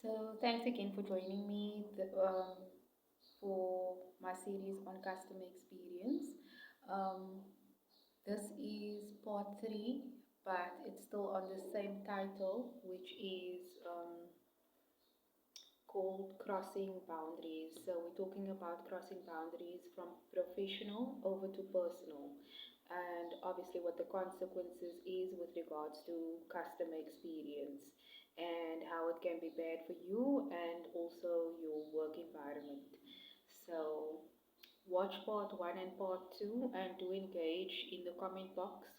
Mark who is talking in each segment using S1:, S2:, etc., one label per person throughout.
S1: So thanks again for joining me for my series on customer experience. Um, this is part three, but it's still on the same title, which is called Crossing Boundaries. So we're talking about crossing boundaries from professional over to personal, and obviously what the consequences is with regards to customer experience and how it can be bad for you and also your work environment. So watch part one and part two and do engage in the comment box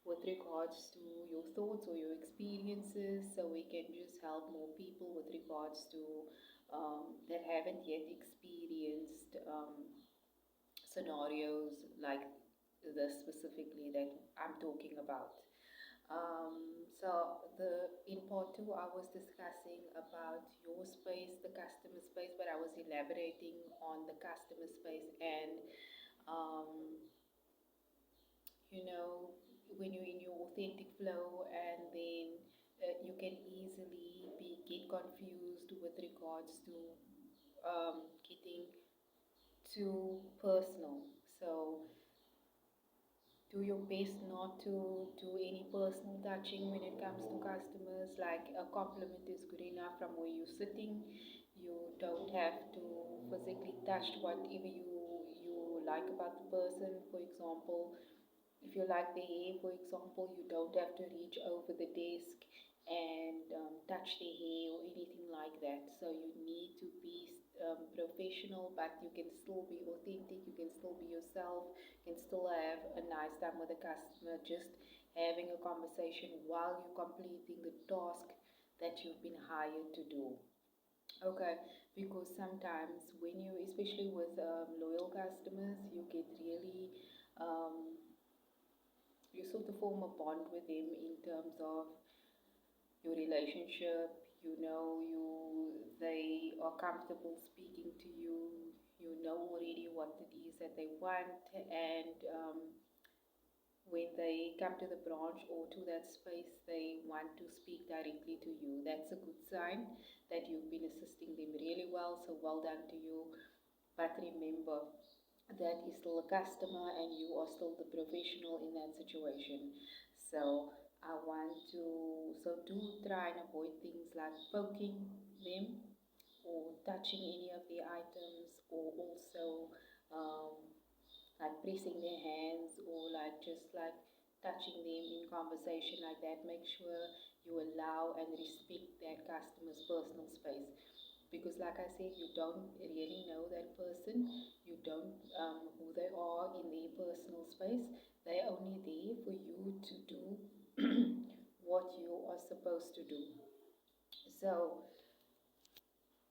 S1: with regards to your thoughts or your experiences so we can just help more people with regards to that haven't yet experienced scenarios like this specifically that I'm talking about. So in part two, I was discussing about your space, the customer space, but I was elaborating on the customer space and um, when you're in your authentic flow, and then you can easily be get confused with regards to getting too personal. So do your best not to do any personal touching when it comes to customers. Like a compliment is good enough from where you're sitting. You don't have to physically touch whatever you like about the person. For example, if you like the hair, for example, you don't have to reach over the desk and touch the hair or anything like that. So you need to be professional, but you can still be authentic, you can still be yourself, you can still have a nice time with the customer, just having a conversation while you're completing the task that you've been hired to do. Okay, because sometimes when you, especially with loyal customers, you get really um, you sort of form a bond with them in terms of your relationship. They are comfortable speaking to you. You know already what it is that they want, and when they come to the branch or to that space, they want to speak directly to you. That's a good sign that you've been assisting them really well. So well done to you. But remember, that is still a customer and you are still the professional in that situation. So I want to, so do try and avoid things like poking them or touching any of the items, or also um, like pressing their hands or like just like touching them in conversation like that. Make sure you allow and respect that customer's personal space, because like I said, you don't really know that person. You don't who they are in their personal space. They're only there for you to do what you are supposed to do. So